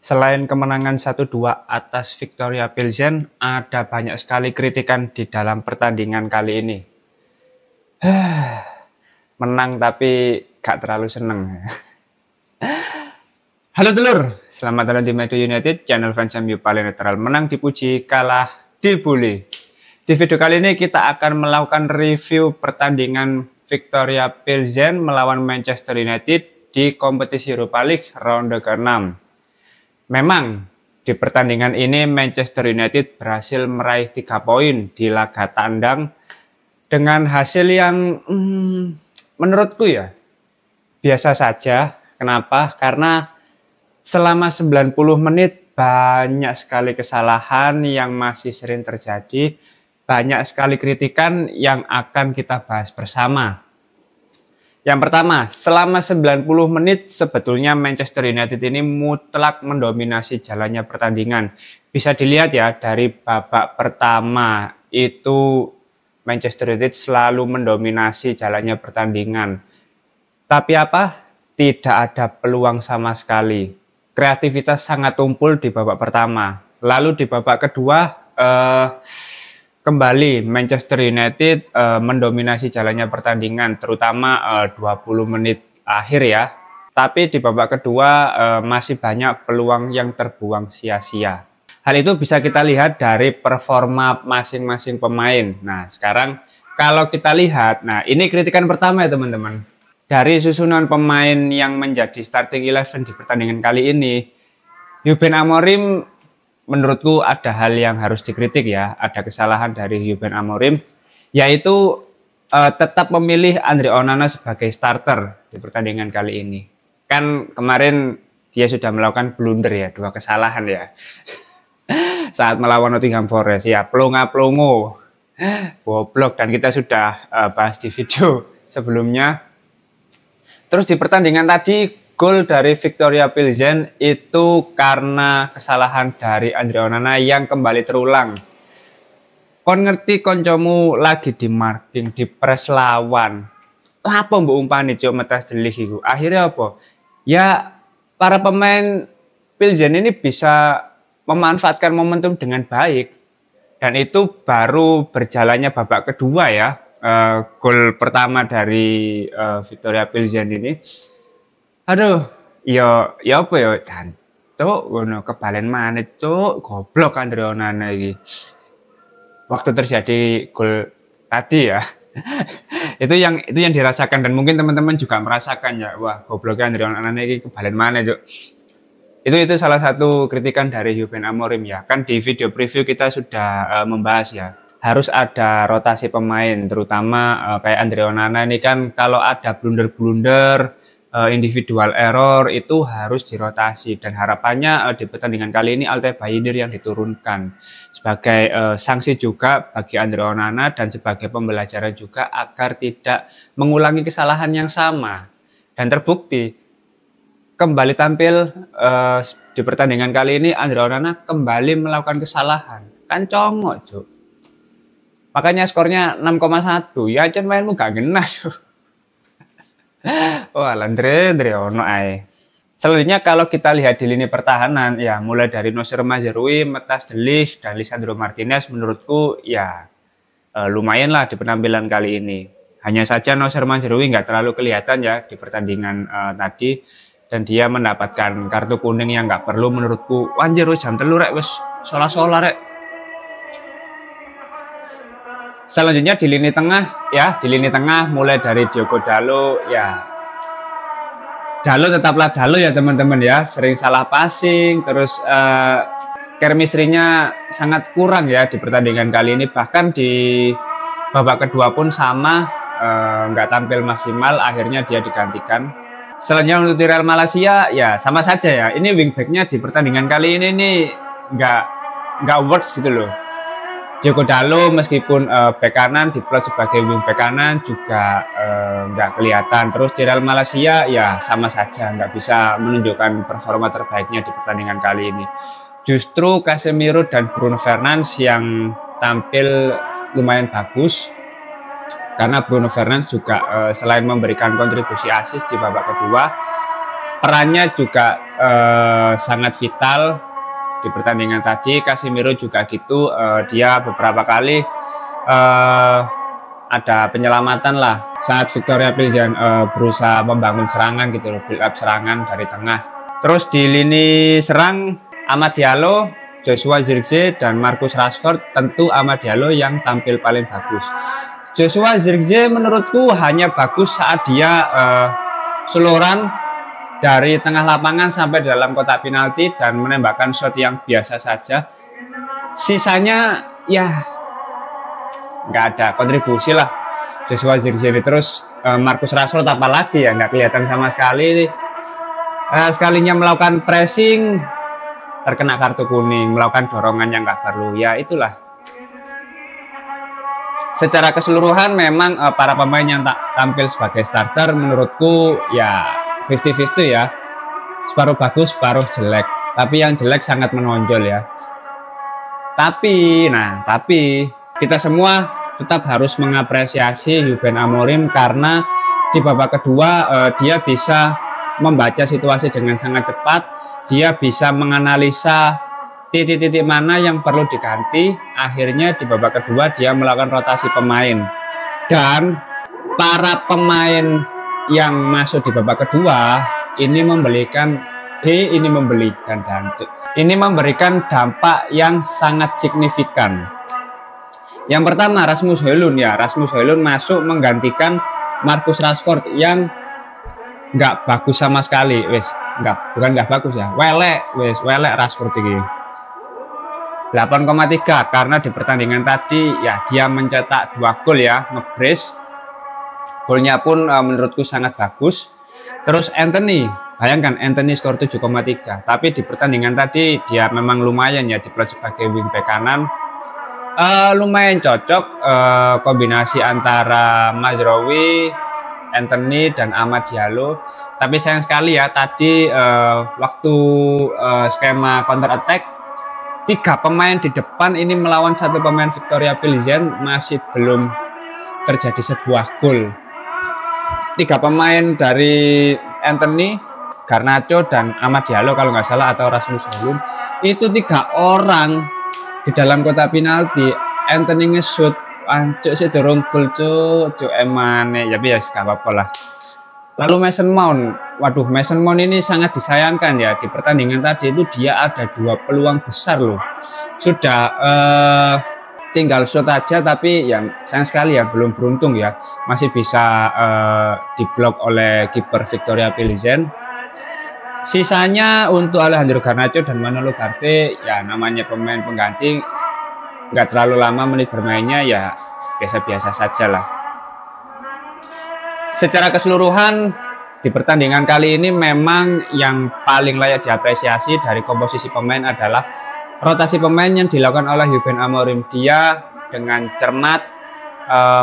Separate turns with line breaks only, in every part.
Selain kemenangan 1-2 atas Viktoria Pilsen, ada banyak sekali kritikan di dalam pertandingan kali ini. Menang tapi gak terlalu seneng. Halo telur, selamat datang di Medo United, channel fans MU paling netral. Menang dipuji, kalah dibully. Di video kali ini kita akan melakukan review pertandingan Viktoria Pilsen melawan Manchester United di kompetisi Europa League ronde ke-6. Memang di pertandingan ini Manchester United berhasil meraih 3 poin di laga tandang dengan hasil yang menurutku ya biasa saja. Kenapa? Karena selama 90 menit banyak sekali kesalahan yang masih sering terjadi, banyak sekali kritikan yang akan kita bahas bersama. Yang pertama, selama 90 menit sebetulnya Manchester United ini mutlak mendominasi jalannya pertandingan. Bisa dilihat ya dari babak pertama itu Manchester United selalu mendominasi jalannya pertandingan. Tapi apa? Tidak ada peluang sama sekali. Kreativitas sangat tumpul di babak pertama. Lalu di babak kedua kembali Manchester United mendominasi jalannya pertandingan, terutama 20 menit akhir ya. Tapi di babak kedua masih banyak peluang yang terbuang sia-sia. Hal itu bisa kita lihat dari performa masing-masing pemain. Nah, sekarang kalau kita lihat, nah ini kritikan pertama ya teman-teman. Dari susunan pemain yang menjadi starting 11 di pertandingan kali ini, Ruben Amorim menurutku ada hal yang harus dikritik ya, ada kesalahan dari Ruben Amorim, yaitu tetap memilih Andre Onana sebagai starter di pertandingan kali ini. Kan kemarin dia sudah melakukan blunder ya, 2 kesalahan ya, saat melawan Nottingham Forest ya, pelongo, goblok, dan kita sudah bahas di video sebelumnya. Terus di pertandingan tadi, gol dari Viktoria Pilsen itu karena kesalahan dari Andre Onana yang kembali terulang. Kon ngerti koncomu lagi di marking, di press lawan. Apa mbok umpani cuk metas delik iku? Akhirnya apa? Ya para pemain Pilsen ini bisa memanfaatkan momentum dengan baik. Dan itu baru berjalannya babak kedua ya. Gol pertama dari Viktoria Pilsen ini. Aduh, ya apa ya, cantuk ngono kebalen maneh cuk, goblok Andre Onana iki. Waktu terjadi gol tadi ya. itu yang dirasakan, dan mungkin teman-teman juga merasakan ya. Wah, gobloknya Andre Onana iki kebalen maneh cuk. Itu salah satu kritikan dari Ruben Amorim ya. Kan di video preview kita sudah membahas ya. Harus ada rotasi pemain, terutama kayak Andre Onana ini kan kalau ada blunder-blunder, individual error itu harus dirotasi, dan harapannya di pertandingan kali ini Altay Bayindir yang diturunkan sebagai sanksi juga bagi Andre Onana dan sebagai pembelajaran juga agar tidak mengulangi kesalahan yang sama. Dan terbukti kembali tampil di pertandingan kali ini Andre Onana kembali melakukan kesalahan, kan congok cuk. Makanya skornya 6,1 ya, aja mainmu gak genah cuk. Wah, Andre ono ae. Selanjutnya kalau kita lihat di lini pertahanan ya, mulai dari Noussair Mazraoui, Matthijs de Ligt, dan Lisandro Martinez menurutku ya lumayan lah di penampilan kali ini. Hanya saja Noussair Mazraoui nggak terlalu kelihatan ya di pertandingan tadi, dan dia mendapatkan kartu kuning yang nggak perlu menurutku. Anjir jam 3 rek wes sola-sola rek. Selanjutnya di lini tengah ya, di lini tengah mulai dari Diogo Dalot ya. Dalot tetaplah Dalot ya teman-teman ya, sering salah passing, terus chemistry-nya sangat kurang ya di pertandingan kali ini. Bahkan di babak kedua pun sama, nggak tampil maksimal, akhirnya dia digantikan. Selanjutnya untuk Tyrell Malacia ya sama saja ya. Ini wingback-nya di pertandingan kali ini nih nggak works gitu loh. Diogo Dalot meskipun bek kanan diplot sebagai wing bek kanan juga nggak kelihatan. Terus Tyrell Malacia ya sama saja, nggak bisa menunjukkan performa terbaiknya di pertandingan kali ini. Justru Casemiro dan Bruno Fernandes yang tampil lumayan bagus, karena Bruno Fernandes juga selain memberikan kontribusi assist di babak kedua, perannya juga sangat vital di pertandingan tadi. Casemiro juga gitu, dia beberapa kali ada penyelamatan lah saat Victoria Pilsen berusaha membangun serangan gitu, build up serangan dari tengah. Terus di lini serang Amad Diallo, Joshua Zirkzee dan Marcus Rashford, tentu Amad Diallo yang tampil paling bagus. Joshua Zirkzee menurutku hanya bagus saat dia seluruhan dari tengah lapangan sampai dalam kotak penalti dan menembakkan shot yang biasa saja. Sisanya ya nggak ada kontribusi lah Joshua Zirkzee. Terus Marcus Rashford apalagi ya, nggak kelihatan sama sekali. Sekalinya melakukan pressing terkena kartu kuning, melakukan dorongan yang nggak perlu. Ya itulah. Secara keseluruhan memang para pemain yang tampil sebagai starter menurutku ya 50-50 ya. Separuh bagus, separuh jelek. Tapi yang jelek sangat menonjol ya. Tapi kita semua tetap harus mengapresiasi Ruben Amorim karena di babak kedua dia bisa membaca situasi dengan sangat cepat. Dia bisa menganalisa titik-titik mana yang perlu diganti. Akhirnya di babak kedua dia melakukan rotasi pemain, dan para pemain yang masuk di babak kedua ini memberikan dampak yang sangat signifikan. Yang pertama Rasmus Højlund ya, Rasmus Højlund masuk menggantikan Marcus Rashford yang nggak bagus sama sekali. Bukan nggak bagus ya, welek Rashford ini 8,3 karena di pertandingan tadi ya dia mencetak 2 gol ya, nge-brace. Golnya pun menurutku sangat bagus. Terus Anthony, bayangkan Anthony skor 7,3, tapi di pertandingan tadi dia memang lumayan ya diplot sebagai wingback kanan. Lumayan cocok kombinasi antara Mazraoui, Anthony dan Amad Diallo. Tapi sayang sekali ya tadi waktu skema counter attack 3 pemain di depan ini melawan 1 pemain Victoria Pilsen masih belum terjadi sebuah gol. 3 pemain dari Anthony, Garnacho dan Amad Diallo kalau nggak salah, atau Rasmus Højlund, itu 3 orang di dalam kotak penalti. Anthony nge-shoot, cuk sih dorong gol cuk emane ya biasa gak apa-apa lah. Lalu Mason Mount, waduh Mason Mount ini sangat disayangkan ya, di pertandingan tadi itu dia ada 2 peluang besar loh, sudah tinggal shot aja, tapi ya sayang sekali ya belum beruntung ya, masih bisa diblok oleh kiper Victoria Pilsen. Sisanya untuk Alejandro Garnacho dan Manolo Ugarte ya, namanya pemain pengganti, nggak terlalu lama menit bermainnya ya, biasa-biasa saja lah. Secara keseluruhan di pertandingan kali ini memang yang paling layak diapresiasi dari komposisi pemain adalah rotasi pemain yang dilakukan oleh Ruben Amorim. Dia dengan cermat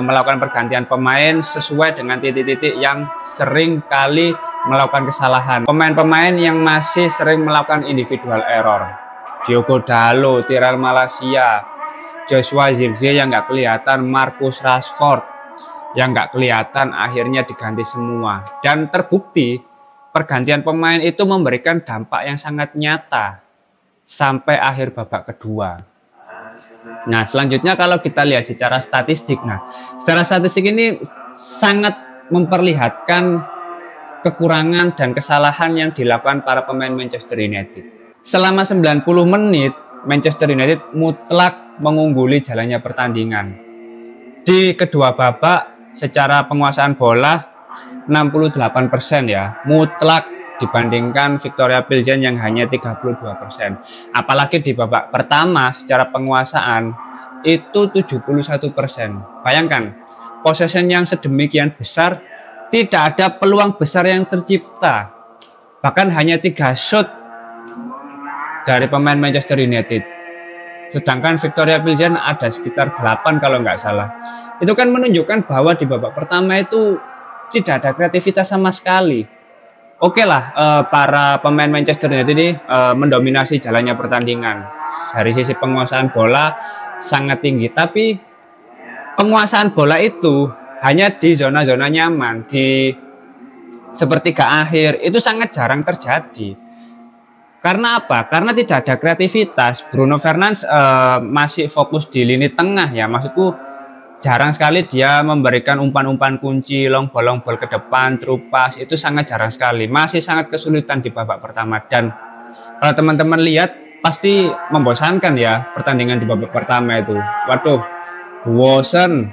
melakukan pergantian pemain sesuai dengan titik-titik yang sering kali melakukan kesalahan. Pemain-pemain yang masih sering melakukan individual error, Diogo Dalot, Tyrell Malacia, Joshua Zirkzee yang nggak kelihatan, Marcus Rashford yang nggak kelihatan, akhirnya diganti semua. Dan terbukti pergantian pemain itu memberikan dampak yang sangat nyata sampai akhir babak kedua. Nah selanjutnya kalau kita lihat secara statistik, secara statistik ini sangat memperlihatkan kekurangan dan kesalahan yang dilakukan para pemain Manchester United. Selama 90 menit Manchester United mutlak mengungguli jalannya pertandingan. Di kedua babak secara penguasaan bola 68% ya, mutlak, dibandingkan Victoria Pilsen yang hanya 32%. Apalagi di babak pertama secara penguasaan itu 71%. Bayangkan, possession yang sedemikian besar, tidak ada peluang besar yang tercipta. Bahkan hanya 3 shot dari pemain Manchester United. Sedangkan Victoria Pilsen ada sekitar 8 kalau nggak salah. Itu kan menunjukkan bahwa di babak pertama itu tidak ada kreativitas sama sekali. Oke lah, para pemain Manchester United ini mendominasi jalannya pertandingan. Dari sisi penguasaan bola sangat tinggi, tapi penguasaan bola itu hanya di zona-zona nyaman, di sepertiga akhir itu sangat jarang terjadi. Karena apa? Karena tidak ada kreativitas. Bruno Fernandes masih fokus di lini tengah ya. Maksudku jarang sekali dia memberikan umpan-umpan kunci, long ball ke depan, through pass, itu sangat jarang sekali. Masih sangat kesulitan di babak pertama. Dan kalau teman-teman lihat pasti membosankan ya pertandingan di babak pertama itu. Waduh, bosen.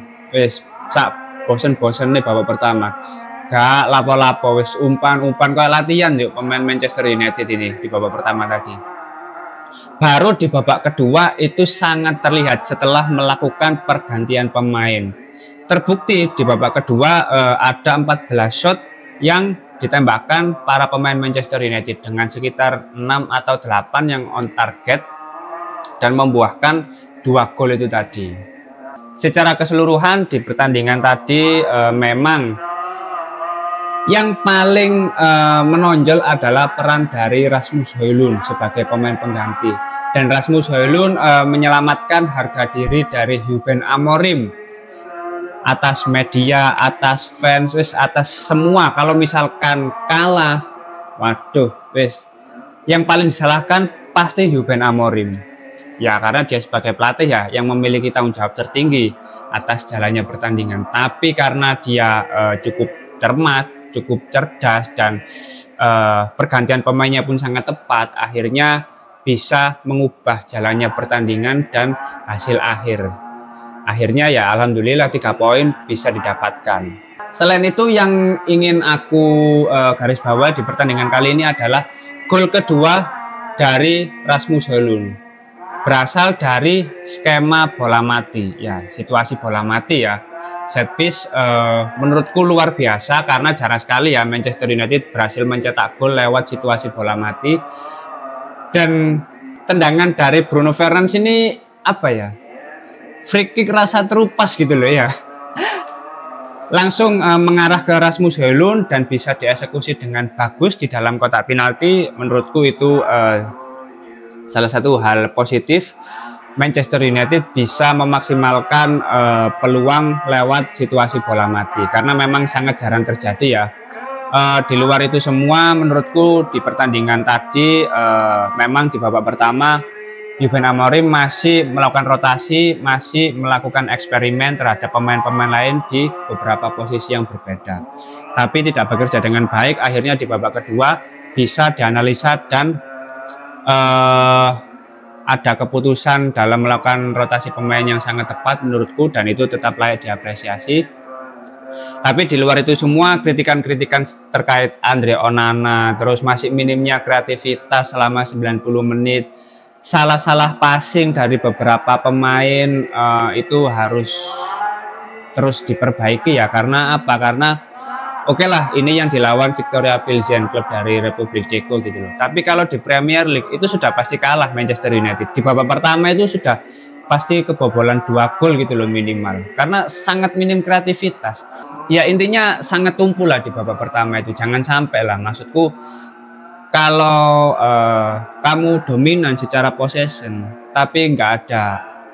Bosen nih babak pertama. Gak lapo-lapo wis umpan-umpan kayak latihan yuk pemain Manchester United ini di babak pertama tadi. Baru di babak kedua itu sangat terlihat setelah melakukan pergantian pemain. Terbukti di babak kedua ada 14 shot yang ditembakkan para pemain Manchester United dengan sekitar 6 atau 8 yang on target dan membuahkan 2 gol itu tadi. Secara keseluruhan di pertandingan tadi memang yang paling menonjol adalah peran dari Rasmus Højlund sebagai pemain pengganti. Dan Rasmus Højlund menyelamatkan harga diri dari Ruben Amorim atas media, atas fans, atas semua. Kalau misalkan kalah, waduh, yang paling disalahkan pasti Ruben Amorim. Ya karena dia sebagai pelatih ya yang memiliki tanggung jawab tertinggi atas jalannya pertandingan. Tapi karena dia cukup cermat, cukup cerdas dan pergantian pemainnya pun sangat tepat, akhirnya bisa mengubah jalannya pertandingan dan hasil akhir. Akhirnya ya alhamdulillah 3 poin bisa didapatkan. Selain itu yang ingin aku garis bawah di pertandingan kali ini adalah gol kedua dari Rasmus Højlund. Berasal dari skema bola mati ya, situasi bola mati ya. Set piece menurutku luar biasa karena jarang sekali ya Manchester United berhasil mencetak gol lewat situasi bola mati. Dan tendangan dari Bruno Fernandes ini apa ya, free kick rasa terupas gitu loh ya. Langsung mengarah ke Rasmus Højlund dan bisa dieksekusi dengan bagus di dalam kotak penalti. Menurutku itu salah satu hal positif Manchester United bisa memaksimalkan peluang lewat situasi bola mati karena memang sangat jarang terjadi ya. Di luar itu semua menurutku di pertandingan tadi memang di babak pertama Ruben Amorim masih melakukan rotasi, masih melakukan eksperimen terhadap pemain-pemain lain di beberapa posisi yang berbeda. Tapi tidak bekerja dengan baik, akhirnya di babak kedua bisa dianalisa dan ada keputusan dalam melakukan rotasi pemain yang sangat tepat menurutku dan itu tetap layak diapresiasi. Tapi di luar itu semua kritikan-kritikan terkait Andre Onana, terus masih minimnya kreativitas selama 90 menit, salah-salah passing dari beberapa pemain itu harus terus diperbaiki ya. Karena apa? Karena oke lah, ini yang dilawan Victoria Pilsen, klub dari Republik Ceko gitu loh. Tapi kalau di Premier League itu sudah pasti kalah Manchester United. Di babak pertama itu sudah pasti kebobolan 2 gol gitu loh minimal. Karena sangat minim kreativitas. Ya intinya sangat tumpul lah di babak pertama itu. Jangan sampai lah, maksudku kalau kamu dominan secara possession tapi nggak ada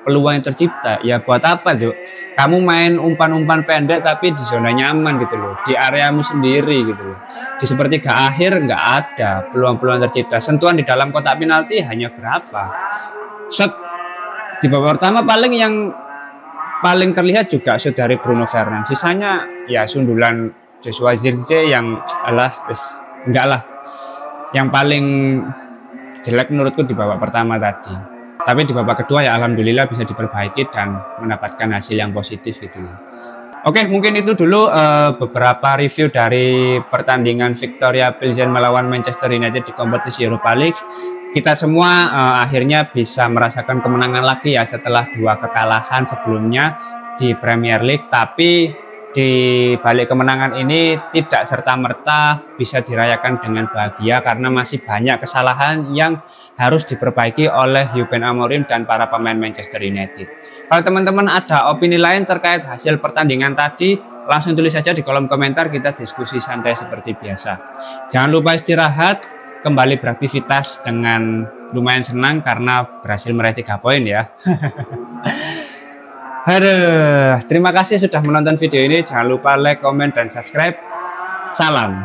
peluang yang tercipta, ya buat apa tuh kamu main umpan-umpan pendek tapi di zona nyaman gitu loh, di areamu sendiri gitu loh. Di sepertiga akhir nggak ada peluang-peluang tercipta. Sentuhan di dalam kotak penalti hanya berapa shot di babak pertama, yang paling terlihat juga shot dari Bruno Fernandes, sisanya ya sundulan Joshua Zirkzee yang enggak lah, yang paling jelek menurutku di babak pertama tadi. Tapi di babak kedua ya alhamdulillah bisa diperbaiki dan mendapatkan hasil yang positif gitu. Oke, mungkin itu dulu beberapa review dari pertandingan Victoria Pilsen melawan Manchester United di kompetisi Europa League. Kita semua akhirnya bisa merasakan kemenangan lagi ya setelah 2 kekalahan sebelumnya di Premier League. Tapi di balik kemenangan ini tidak serta-merta bisa dirayakan dengan bahagia karena masih banyak kesalahan yang harus diperbaiki oleh Ruben Amorim dan para pemain Manchester United. Kalau teman-teman ada opini lain terkait hasil pertandingan tadi, langsung tulis saja di kolom komentar, kita diskusi santai seperti biasa. Jangan lupa istirahat, kembali beraktivitas dengan lumayan senang karena berhasil meraih 3 poin ya. Aduh, terima kasih sudah menonton video ini. Jangan lupa like, komen, dan subscribe. Salam.